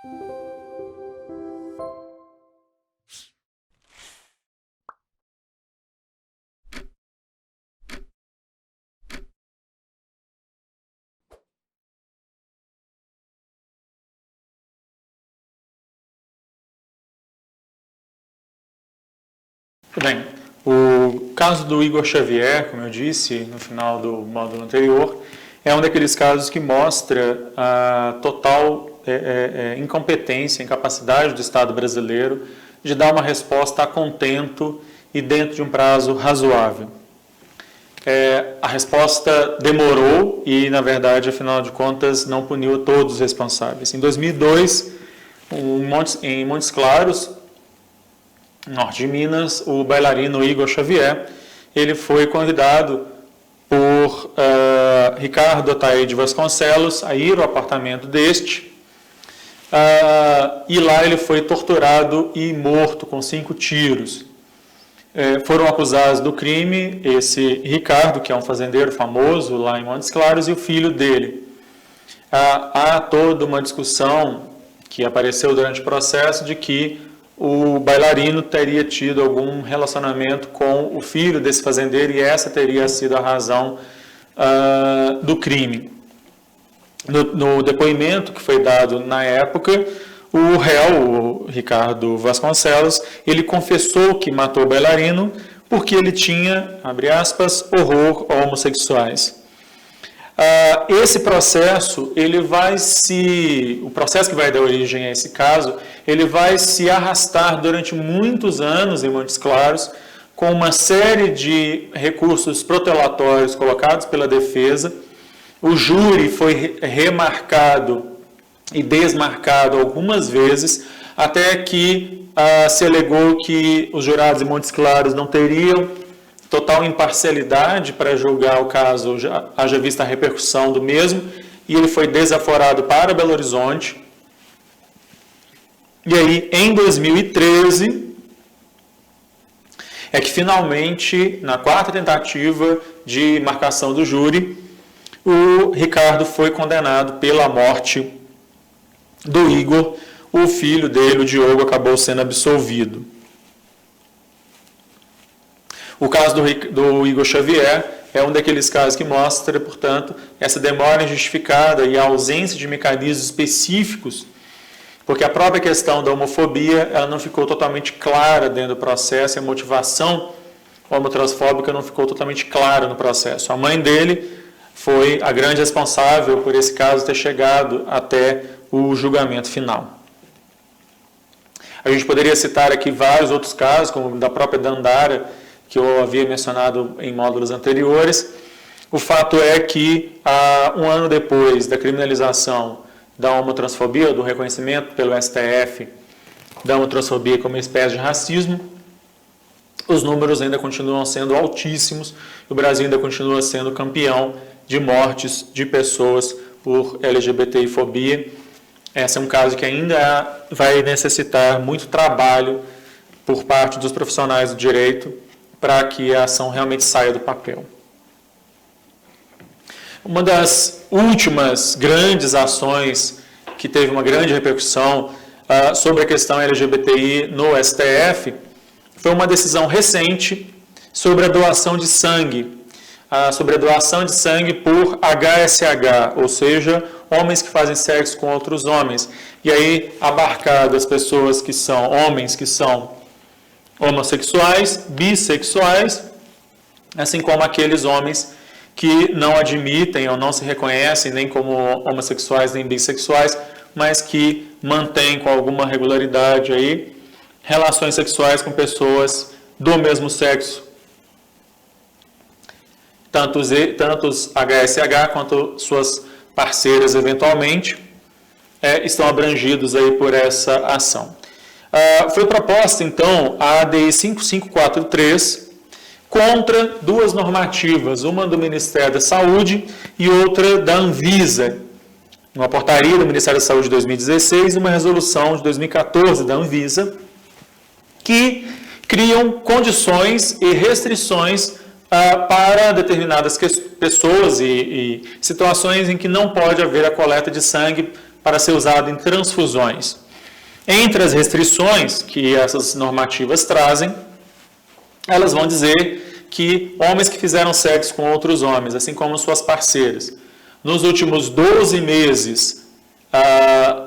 Bem, o caso do Igor Xavier, como eu disse no final do módulo anterior, é um daqueles casos que mostra a total incompetência, incapacidade do Estado brasileiro de dar uma resposta a contento e dentro de um prazo razoável. A resposta demorou e, na verdade, afinal de contas, não puniu todos os responsáveis. Em 2002, em Montes Claros, norte de Minas, o bailarino Igor Xavier, ele foi convidado por Ricardo Ataíde Vasconcelos a ir ao apartamento deste, e lá ele foi torturado e morto com 5 tiros. Foram acusados do crime esse Ricardo, que é um fazendeiro famoso lá em Montes Claros, e o filho dele. Há toda uma discussão que apareceu durante o processo de que o bailarino teria tido algum relacionamento com o filho desse fazendeiro e essa teria sido a razão do crime. No depoimento que foi dado na época, o réu, o Ricardo Vasconcelos, ele confessou que matou o bailarino porque ele tinha, abre aspas, horror a homossexuais. Esse processo, o processo que vai dar origem a esse caso, ele vai se arrastar durante muitos anos em Montes Claros, com uma série de recursos protelatórios colocados pela defesa. O júri foi remarcado e desmarcado algumas vezes, até que se alegou que os jurados em Montes Claros não teriam total imparcialidade para julgar o caso, haja vista a repercussão do mesmo, e ele foi desaforado para Belo Horizonte. E aí, em 2013, é que finalmente, na 4ª tentativa de marcação do júri, o Ricardo foi condenado pela morte do Igor. O filho dele, o Diogo, acabou sendo absolvido. O caso do Igor Xavier é um daqueles casos que mostra, portanto, essa demora injustificada e a ausência de mecanismos específicos, porque a própria questão da homofobia ela não ficou totalmente clara dentro do processo, e a motivação homotransfóbica não ficou totalmente clara no processo. A mãe dele foi a grande responsável por esse caso ter chegado até o julgamento final. A gente poderia citar aqui vários outros casos, como o da própria Dandara, que eu havia mencionado em módulos anteriores. O fato é que, um ano depois da criminalização da homotransfobia, do reconhecimento pelo STF da homotransfobia como uma espécie de racismo, os números ainda continuam sendo altíssimos, o Brasil ainda continua sendo campeão de mortes de pessoas por LGBTI-fobia. Esse é um caso que ainda vai necessitar muito trabalho por parte dos profissionais do direito para que a ação realmente saia do papel. Uma das últimas grandes ações que teve uma grande repercussão sobre a questão LGBTI no STF foi uma decisão recente sobre a doação de sangue, sobre a doação de sangue por HSH, ou seja, homens que fazem sexo com outros homens. E aí, abarcado as pessoas que são homens que são homossexuais, bissexuais, assim como aqueles homens que não admitem ou não se reconhecem nem como homossexuais nem bissexuais, mas que mantêm com alguma regularidade aí relações sexuais com pessoas do mesmo sexo. Tanto os HSH quanto suas parceiras, eventualmente, estão abrangidos aí por essa ação. Foi proposta, então, a ADI 5543 contra duas normativas, uma do Ministério da Saúde e outra da Anvisa. Uma portaria do Ministério da Saúde de 2016 e uma resolução de 2014 da Anvisa, que criam condições e restrições para determinadas pessoas e situações em que não pode haver a coleta de sangue para ser usado em transfusões. Entre as restrições que essas normativas trazem, elas vão dizer que homens que fizeram sexo com outros homens, assim como suas parceiras, nos últimos 12 meses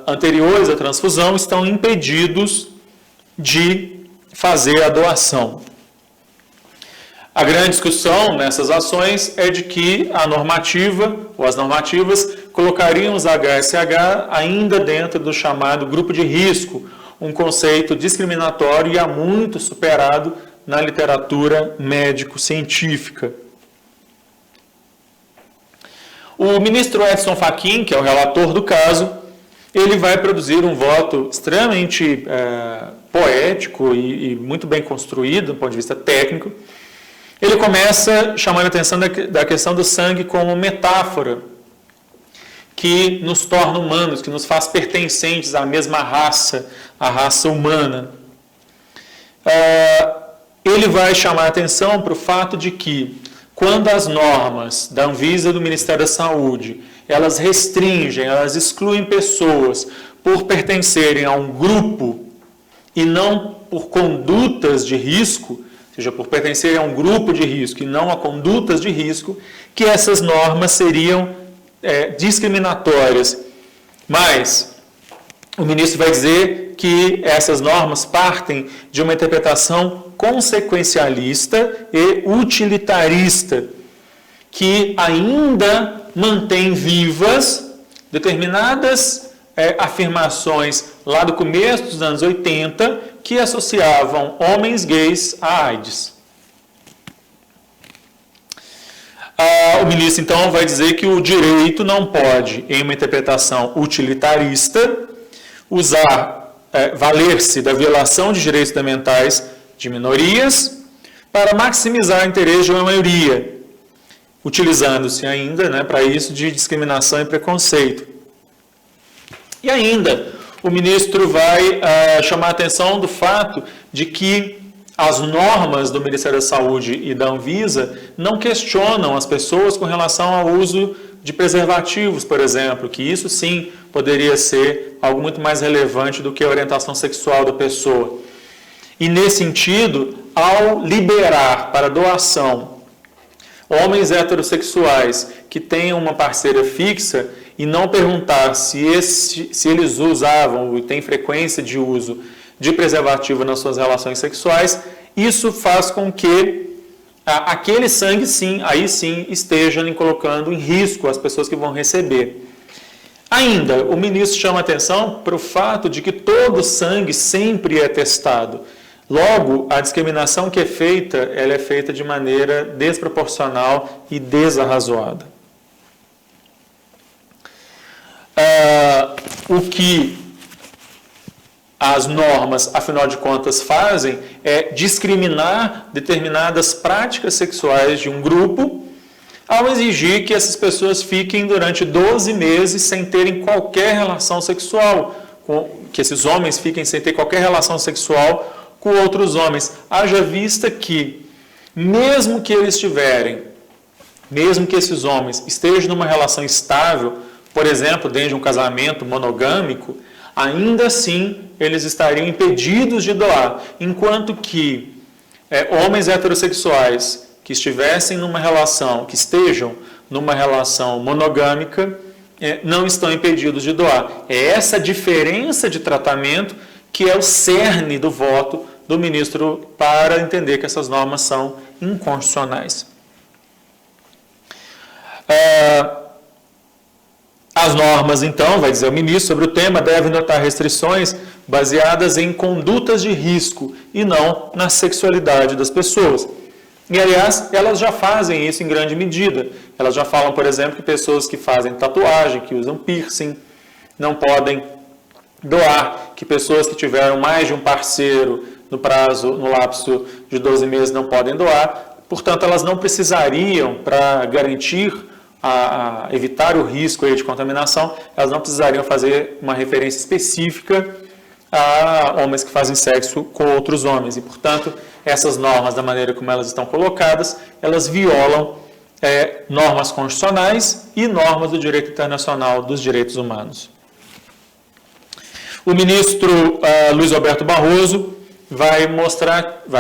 anteriores à transfusão, estão impedidos de fazer a doação. A grande discussão nessas ações é de que a normativa, ou as normativas, colocariam os HSH ainda dentro do chamado grupo de risco, um conceito discriminatório e há muito superado na literatura médico-científica. O ministro Edson Fachin, que é o relator do caso, ele vai produzir um voto extremamente poético e muito bem construído do ponto de vista técnico. Ele começa chamando a atenção da questão do sangue como metáfora que nos torna humanos, que nos faz pertencentes à mesma raça, à raça humana. Ele vai chamar a atenção para o fato de que, quando as normas da Anvisa e do Ministério da Saúde, elas restringem, elas excluem pessoas por pertencerem a um grupo e não por condutas de risco, ou seja, por pertencerem a um grupo de risco e não a condutas de risco, que essas normas seriam discriminatórias. Mas o ministro vai dizer que essas normas partem de uma interpretação consequencialista e utilitarista, que ainda mantém vivas determinadas afirmações lá do começo dos anos 80 que associavam homens gays a AIDS. O ministro, então, vai dizer que o direito não pode, em uma interpretação utilitarista, valer-se da violação de direitos fundamentais de minorias para maximizar o interesse de uma maioria, utilizando-se ainda, para isso, de discriminação e preconceito. E ainda, o ministro vai chamar a atenção do fato de que as normas do Ministério da Saúde e da Anvisa não questionam as pessoas com relação ao uso de preservativos, por exemplo, que isso sim poderia ser algo muito mais relevante do que a orientação sexual da pessoa. E nesse sentido, ao liberar para doação homens heterossexuais que tenham uma parceira fixa e não perguntar se eles usavam e têm frequência de uso de preservativo nas suas relações sexuais, isso faz com que aquele sangue, sim, aí sim, esteja colocando em risco as pessoas que vão receber. Ainda, o ministro chama a atenção para o fato de que todo sangue sempre é testado. Logo, a discriminação que é feita, ela é feita de maneira desproporcional e desarrazoada. O que as normas, afinal de contas, fazem é discriminar determinadas práticas sexuais de um grupo ao exigir que essas pessoas fiquem durante 12 meses sem terem qualquer relação sexual, que esses homens fiquem sem ter qualquer relação sexual com outros homens. Haja vista que, mesmo que esses homens estejam numa relação estável, por exemplo, dentro de um casamento monogâmico, ainda assim eles estariam impedidos de doar, enquanto que homens heterossexuais que estejam numa relação monogâmica não estão impedidos de doar. É essa diferença de tratamento que é o cerne do voto do ministro para entender que essas normas são inconstitucionais. As normas, então, vai dizer o ministro sobre o tema, devem notar restrições baseadas em condutas de risco e não na sexualidade das pessoas. E, aliás, elas já fazem isso em grande medida. Elas já falam, por exemplo, que pessoas que fazem tatuagem, que usam piercing, não podem doar, que pessoas que tiveram mais de um parceiro no lapso de 12 meses, não podem doar. Portanto, elas não precisariam, para garantir a evitar o risco aí de contaminação, elas não precisariam fazer uma referência específica a homens que fazem sexo com outros homens. E, portanto, essas normas, da maneira como elas estão colocadas, elas violam normas constitucionais e normas do direito internacional dos direitos humanos. O ministro Luiz Roberto Barroso vai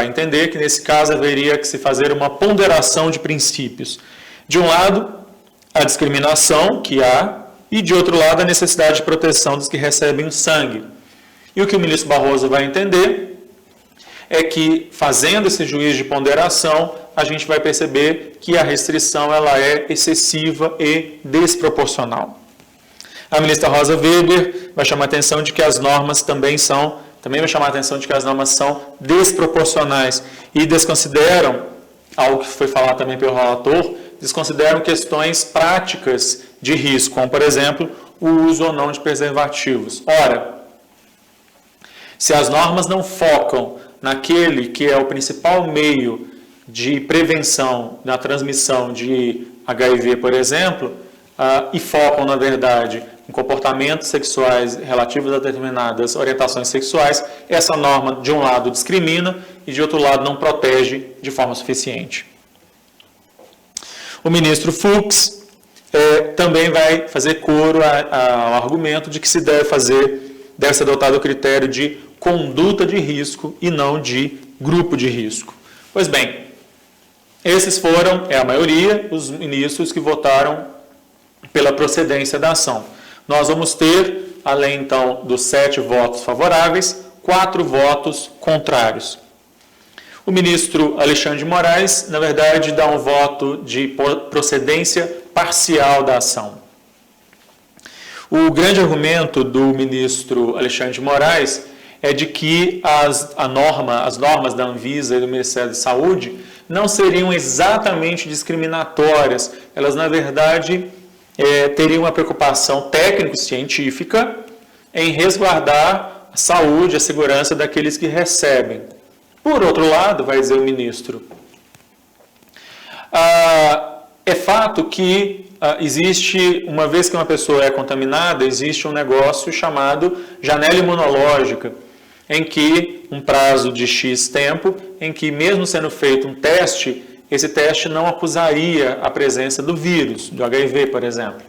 entender que nesse caso haveria que se fazer uma ponderação de princípios. De um lado, a discriminação que há, e de outro lado, a necessidade de proteção dos que recebem o sangue. E o que o ministro Barroso vai entender é que, fazendo esse juízo de ponderação, a gente vai perceber que a restrição ela é excessiva e desproporcional. A ministra Rosa Weber vai chamar a atenção de que as normas também vai chamar a atenção de que as normas são desproporcionais e desconsideram, algo que foi falado também pelo relator, desconsideram questões práticas de risco, como, por exemplo, o uso ou não de preservativos. Ora, se as normas não focam naquele que é o principal meio de prevenção na transmissão de HIV, por exemplo, e focam, na verdade, em comportamentos sexuais relativos a determinadas orientações sexuais, essa norma, de um lado, discrimina e, de outro lado, não protege de forma suficiente. O ministro Fux também vai fazer coro ao argumento de que se deve ser adotado o critério de conduta de risco e não de grupo de risco. Pois bem, esses foram, a maioria, os ministros que votaram pela procedência da ação. Nós vamos ter, além então dos 7 votos favoráveis, 4 votos contrários. O ministro Alexandre de Moraes, na verdade, dá um voto de procedência parcial da ação. O grande argumento do ministro Alexandre de Moraes é de que as normas da Anvisa e do Ministério da Saúde não seriam exatamente discriminatórias. Elas, na verdade, teriam uma preocupação técnico-científica em resguardar a saúde e a segurança daqueles que recebem. Por outro lado, vai dizer o ministro, é fato que existe, uma vez que uma pessoa é contaminada, existe um negócio chamado janela imunológica, em que um prazo de X tempo, em que mesmo sendo feito um teste, esse teste não acusaria a presença do vírus, do HIV, por exemplo.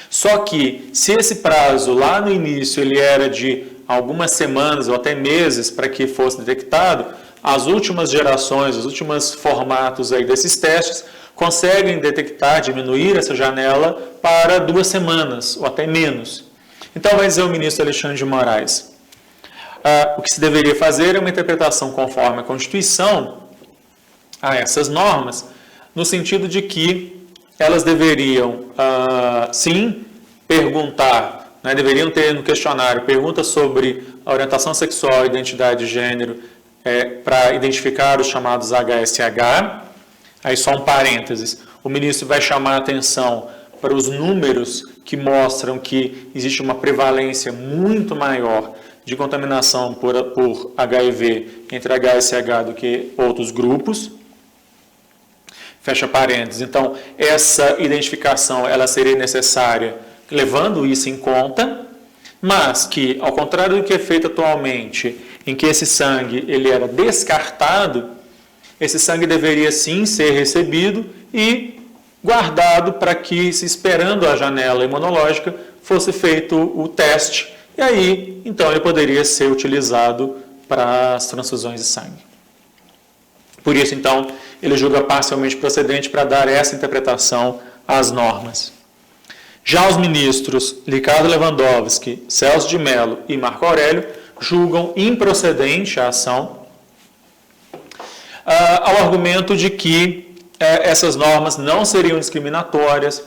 Só que, se esse prazo lá no início ele era de algumas semanas ou até meses para que fosse detectado, as últimas gerações, os últimos formatos aí desses testes conseguem detectar, diminuir essa janela para 2 semanas ou até menos. Então, vai dizer o ministro Alexandre de Moraes, o que se deveria fazer é uma interpretação conforme a Constituição a essas normas, no sentido de que elas deveriam, sim, perguntar, deveriam ter no questionário perguntas sobre a orientação sexual e identidade de gênero para identificar os chamados HSH. Aí só um parênteses, o ministro vai chamar a atenção para os números que mostram que existe uma prevalência muito maior de contaminação por HIV entre HSH do que outros grupos. Fecha parênteses. Então, essa identificação ela seria necessária levando isso em conta, mas que, ao contrário do que é feito atualmente, em que esse sangue ele era descartado, esse sangue deveria sim ser recebido e guardado para que, se esperando a janela imunológica, fosse feito o teste. E aí, então, ele poderia ser utilizado para as transfusões de sangue. Por isso, então, ele julga parcialmente procedente para dar essa interpretação às normas. Já os ministros Ricardo Lewandowski, Celso de Mello e Marco Aurélio julgam improcedente a ação ao argumento de que essas normas não seriam discriminatórias,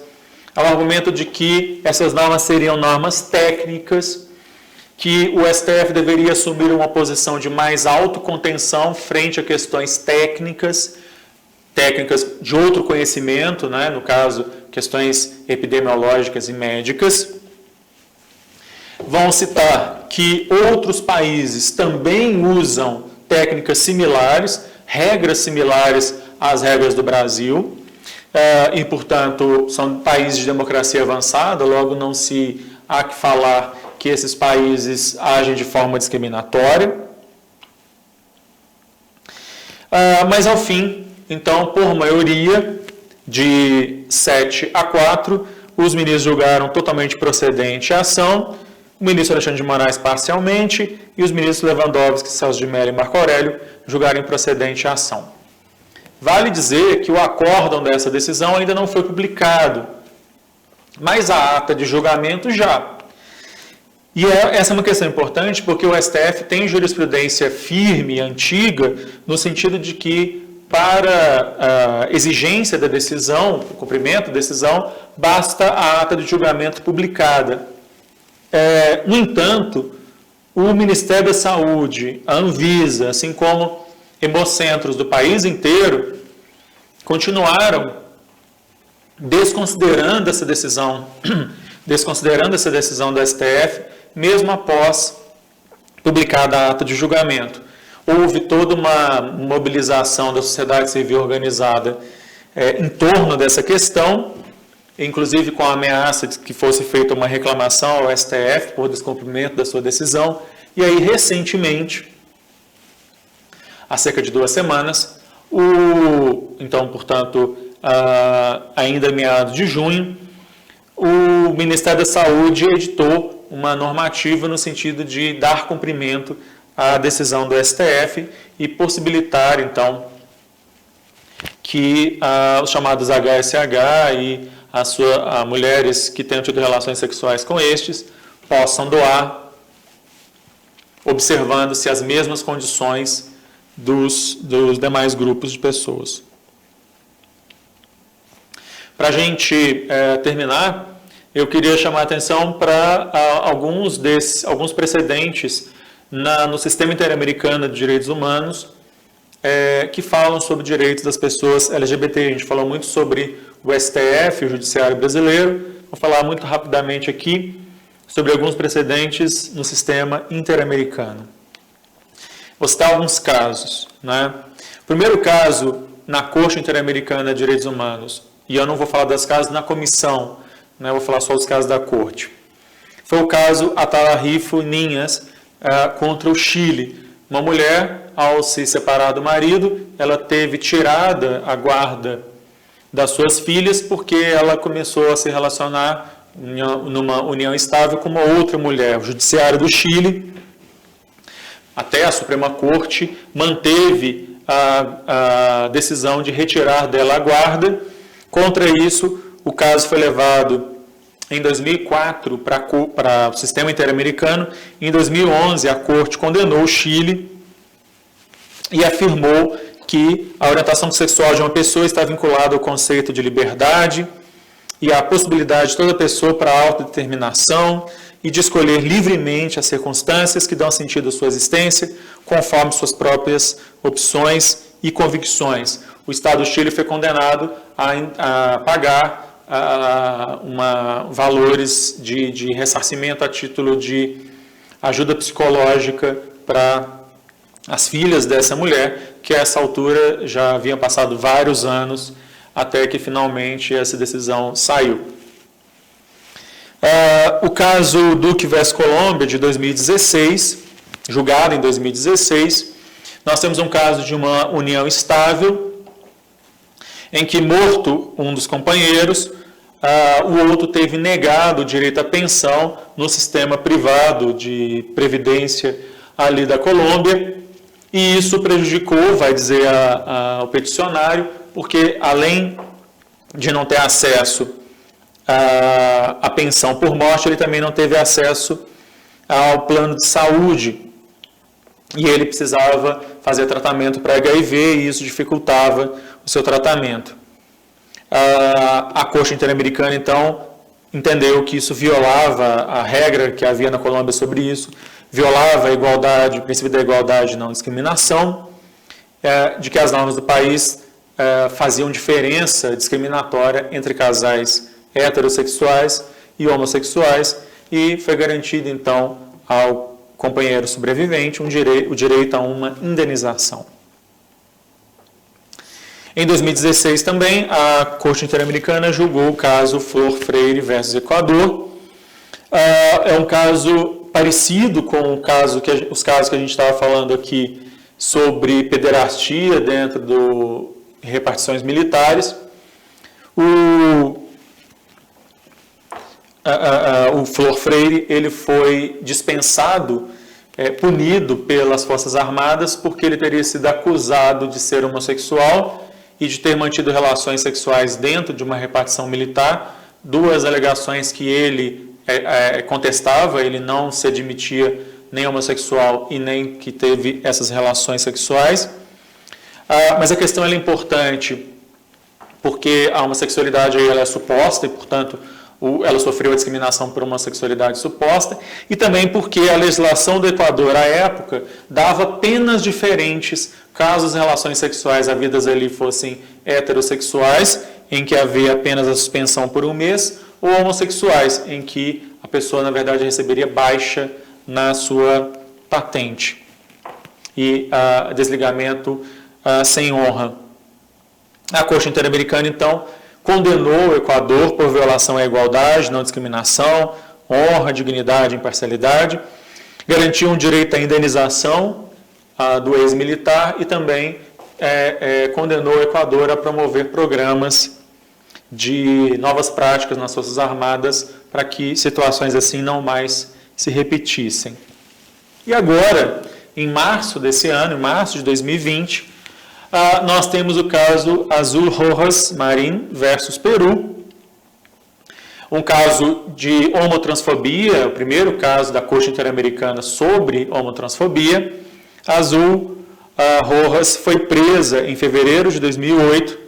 ao argumento de que essas normas seriam normas técnicas, que o STF deveria assumir uma posição de mais autocontenção frente a questões técnicas de outro conhecimento, no caso, questões epidemiológicas e médicas. Vão citar que outros países também usam técnicas similares, regras similares às regras do Brasil, e, portanto, são países de democracia avançada, logo não se há que falar que esses países agem de forma discriminatória. Mas, ao fim, então, por maioria de 7 a 4, os ministros julgaram totalmente procedente a ação, o ministro Alexandre de Moraes parcialmente e os ministros Lewandowski, Celso de Mello e Marco Aurélio julgaram improcedente a ação. Vale dizer que o acórdão dessa decisão ainda não foi publicado, mas a ata de julgamento já. E essa é uma questão importante porque o STF tem jurisprudência firme, antiga, no sentido de que para a exigência da decisão, o cumprimento da decisão, basta a ata de julgamento publicada. No entanto, o Ministério da Saúde, a Anvisa, assim como hemocentros do país inteiro, continuaram desconsiderando essa decisão do STF, mesmo após publicada a ata de julgamento. Houve toda uma mobilização da sociedade civil organizada em torno dessa questão, inclusive com a ameaça de que fosse feita uma reclamação ao STF por descumprimento da sua decisão. E aí, recentemente, há cerca de 2 semanas, então, portanto, ainda em meados de junho, o Ministério da Saúde editou uma normativa no sentido de dar cumprimento à decisão do STF e possibilitar, então, que os chamados HSH e mulheres que tenham tido relações sexuais com estes possam doar, observando-se as mesmas condições dos demais grupos de pessoas. Para a gente terminar, eu queria chamar a atenção para alguns precedentes no Sistema Interamericano de Direitos Humanos que falam sobre direitos das pessoas LGBT. A gente falou muito sobre o STF, o Judiciário Brasileiro. Vou falar muito rapidamente aqui sobre alguns precedentes no Sistema Interamericano. Vou citar alguns casos, né? O primeiro caso, na Corte Interamericana de Direitos Humanos, e eu não vou falar das casos na comissão, né? Vou falar só dos casos da Corte. Foi o caso Atalarifu Ninhas contra o Chile. Uma mulher, ao se separar do marido, ela teve tirada a guarda das suas filhas porque ela começou a se relacionar numa união estável com uma outra mulher. O Judiciário do Chile, até a Suprema Corte, manteve a decisão de retirar dela a guarda. Contra isso, o caso foi levado em 2004 para o Sistema Interamericano. Em 2011, a Corte condenou o Chile e afirmou que a orientação sexual de uma pessoa está vinculada ao conceito de liberdade e à possibilidade de toda pessoa para a autodeterminação e de escolher livremente as circunstâncias que dão sentido à sua existência, conforme suas próprias opções e convicções. O Estado do Chile foi condenado a pagar valores de ressarcimento a título de ajuda psicológica para as filhas dessa mulher, que a essa altura já haviam passado vários anos até que finalmente essa decisão saiu. O caso Duque vs Colômbia, de 2016, julgado em 2016, nós temos um caso de uma união estável, em que, morto um dos companheiros, o outro teve negado o direito à pensão no sistema privado de previdência ali da Colômbia, e isso prejudicou, vai dizer o peticionário, porque além de não ter acesso à pensão por morte, ele também não teve acesso ao plano de saúde, e ele precisava fazer tratamento para HIV, e isso dificultava o seu tratamento. A Corte Interamericana, então, entendeu que isso violava a regra que havia na Colômbia sobre isso, violava a igualdade, o princípio da igualdade e não discriminação, de que as normas do país faziam diferença discriminatória entre casais heterossexuais e homossexuais, e foi garantido, então, ao companheiro sobrevivente o direito a uma indenização. Em 2016 também, a Corte Interamericana julgou o caso Flor Freire versus Equador. É um caso parecido com os casos que a gente estava falando aqui sobre pederastia dentro de repartições militares. o Flor Freire ele foi dispensado, punido pelas Forças Armadas porque ele teria sido acusado de ser homossexual e de ter mantido relações sexuais dentro de uma repartição militar, duas alegações que ele contestava. Ele não se admitia nem homossexual e nem que teve essas relações sexuais. Mas a questão é importante porque a homossexualidade ela é suposta e, portanto, ela sofreu a discriminação por homossexualidade suposta, e também porque a legislação do Equador, à época, dava penas diferentes caso as relações sexuais havidas ali fossem heterossexuais, em que havia apenas a suspensão por 1 mês, ou homossexuais, em que a pessoa, na verdade, receberia baixa na sua patente e desligamento sem honra. A Corte Interamericana, então, condenou o Equador por violação à igualdade, não discriminação, honra, dignidade e imparcialidade, garantiu um direito à indenização do ex-militar e também condenou o Equador a promover programas de novas práticas nas Forças Armadas para que situações assim não mais se repetissem. E agora, em março desse ano, em março de 2020, nós temos o caso Azul Rojas Marín versus Peru, um caso de homotransfobia, o primeiro caso da Corte Interamericana sobre homotransfobia. Azul Rojas foi presa em fevereiro de 2008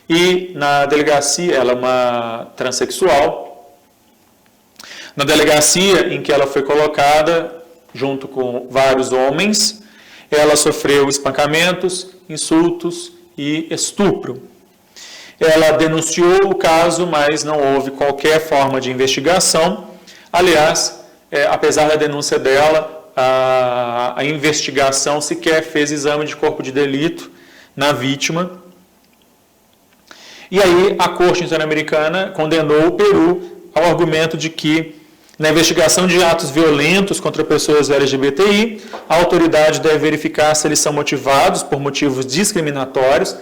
e na delegacia, ela é uma transexual, na delegacia em que ela foi colocada junto com vários homens, ela sofreu espancamentos, insultos e estupro. Ela denunciou o caso, mas não houve qualquer forma de investigação. Aliás, apesar da denúncia dela, a investigação sequer fez exame de corpo de delito na vítima. E aí a Corte Interamericana condenou o Peru ao argumento de que, na investigação de atos violentos contra pessoas LGBTI, a autoridade deve verificar se eles são motivados por motivos discriminatórios,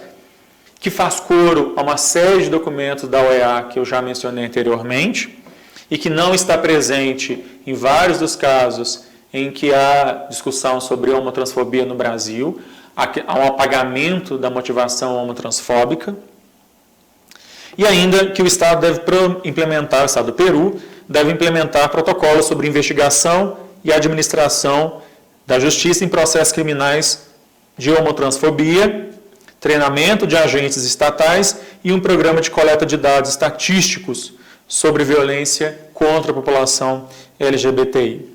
que faz coro a uma série de documentos da OEA que eu já mencionei anteriormente, e que não está presente em vários dos casos em que há discussão sobre homotransfobia no Brasil, há um apagamento da motivação homotransfóbica, e ainda que o Estado deve implementar, o Estado do Peru, deve implementar protocolos sobre investigação e administração da justiça em processos criminais de homotransfobia, treinamento de agentes estatais e um programa de coleta de dados estatísticos sobre violência contra a população LGBTI.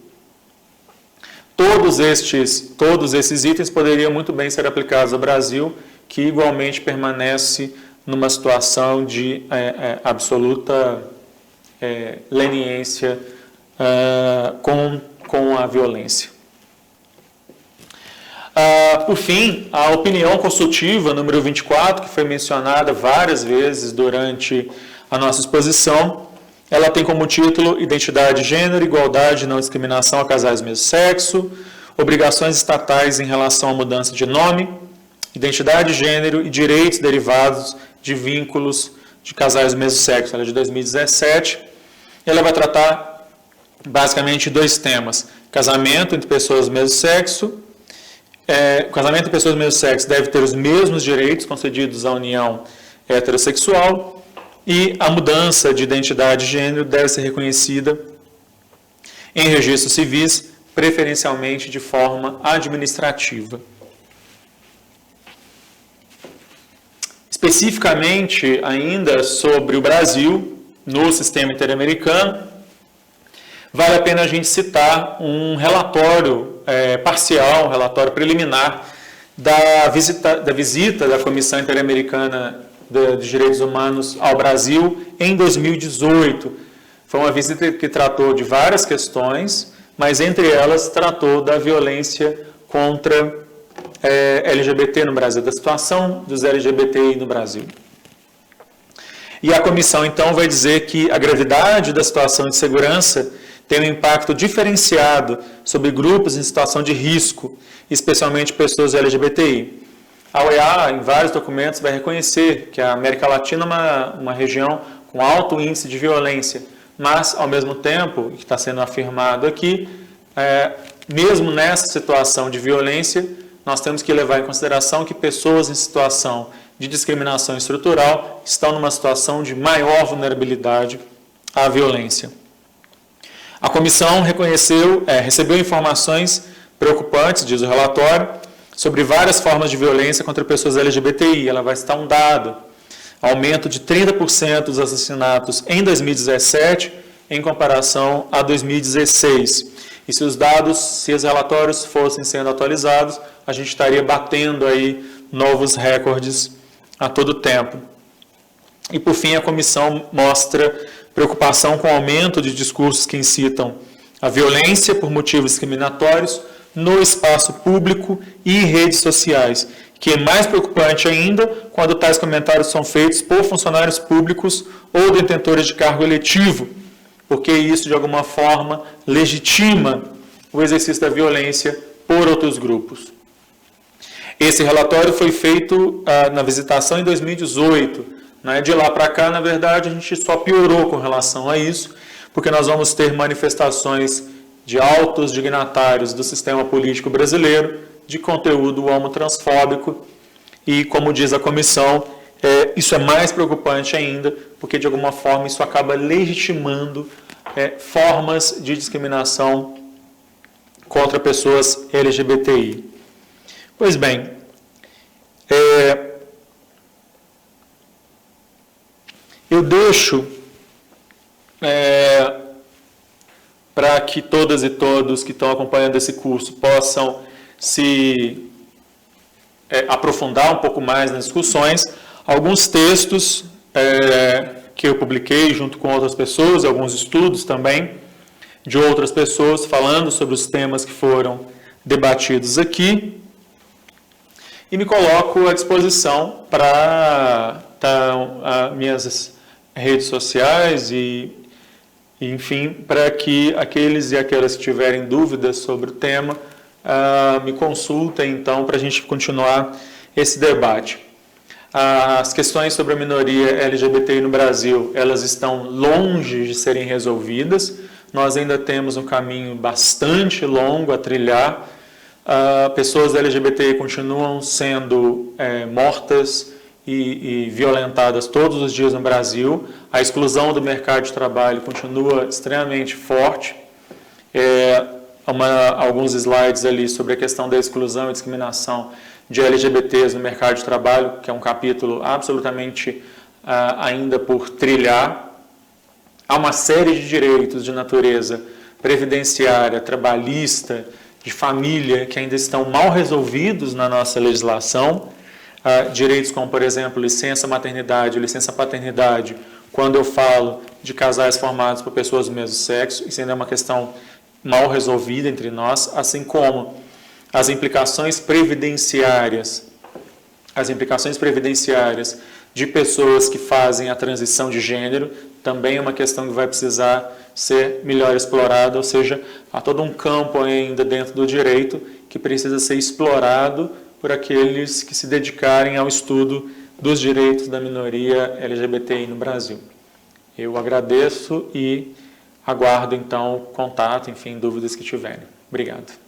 Todos esses itens poderiam muito bem ser aplicados ao Brasil, que igualmente permanece numa situação de absoluta leniência com a violência. Por fim, a opinião consultiva número 24, que foi mencionada várias vezes durante a nossa exposição, ela tem como título Identidade de Gênero, Igualdade e Não Discriminação a Casais do Mesmo Sexo, Obrigações Estatais em Relação à Mudança de Nome, Identidade de Gênero e Direitos Derivados de Vínculos de Casais do Mesmo Sexo. Ela é de 2017. Ela vai tratar basicamente 2 temas: casamento entre pessoas do mesmo sexo. Casamento entre pessoas do mesmo sexo deve ter os mesmos direitos concedidos à união heterossexual, e a mudança de identidade de gênero deve ser reconhecida em registros civis, preferencialmente de forma administrativa. Especificamente ainda sobre o Brasil, no sistema interamericano, vale a pena a gente citar um relatório parcial, um relatório preliminar da visita da Comissão Interamericana de Direitos Humanos ao Brasil em 2018. Foi uma visita que tratou de várias questões, mas entre elas tratou da violência contra LGBT no Brasil, da situação dos LGBTI no Brasil. E a comissão, então, vai dizer que a gravidade da situação de segurança tem um impacto diferenciado sobre grupos em situação de risco, especialmente pessoas LGBTI. A OEA, em vários documentos, vai reconhecer que a América Latina é uma região com alto índice de violência mas, ao mesmo tempo, que está sendo afirmado aqui, mesmo nessa situação de violência, nós temos que levar em consideração que pessoas em situação de discriminação estrutural estão numa situação de maior vulnerabilidade à violência. A comissão recebeu informações preocupantes, diz o relatório, sobre várias formas de violência contra pessoas LGBTI. Ela vai citar um dado: aumento de 30% dos assassinatos em 2017 em comparação a 2016. E se os relatórios fossem sendo atualizados, a gente estaria batendo aí novos recordes a todo tempo. E, por fim, a comissão mostra preocupação com o aumento de discursos que incitam a violência por motivos discriminatórios no espaço público e em redes sociais, que é mais preocupante ainda quando tais comentários são feitos por funcionários públicos ou detentores de cargo eletivo, porque isso, de alguma forma, legitima o exercício da violência por outros grupos. Esse relatório foi feito na visitação em 2018. Né? De lá para cá, na verdade, a gente só piorou com relação a isso, porque nós vamos ter manifestações de altos dignatários do sistema político brasileiro de conteúdo homotransfóbico e, como diz a comissão, isso é mais preocupante ainda, porque de alguma forma isso acaba legitimando formas de discriminação contra pessoas LGBTI. Pois bem, eu deixo para que todas e todos que estão acompanhando esse curso possam se aprofundar um pouco mais nas discussões, alguns textos que eu publiquei junto com outras pessoas, alguns estudos também de outras pessoas falando sobre os temas que foram debatidos aqui, e me coloco à disposição para minhas redes sociais e, enfim, para que aqueles e aquelas que tiverem dúvidas sobre o tema me consultem, então, para a gente continuar esse debate. As questões sobre a minoria LGBTI no Brasil, elas estão longe de serem resolvidas. Nós ainda temos um caminho bastante longo a trilhar. Pessoas LGBTI continuam sendo mortas e violentadas todos os dias no Brasil. A exclusão do mercado de trabalho continua extremamente forte. Alguns slides ali sobre a questão da exclusão e discriminação de LGBTs no mercado de trabalho, que é um capítulo absolutamente ainda por trilhar. Há uma série de direitos de natureza previdenciária, trabalhista, de família, que ainda estão mal resolvidos na nossa legislação. Direitos como, por exemplo, licença maternidade, licença paternidade, quando eu falo de casais formados por pessoas do mesmo sexo, isso ainda é uma questão mal resolvida entre nós, assim como as implicações previdenciárias de pessoas que fazem a transição de gênero, também é uma questão que vai precisar ser melhor explorada, ou seja, há todo um campo ainda dentro do direito que precisa ser explorado por aqueles que se dedicarem ao estudo dos direitos da minoria LGBTI no Brasil. Eu agradeço e aguardo, então, contato, enfim, dúvidas que tiverem. Obrigado.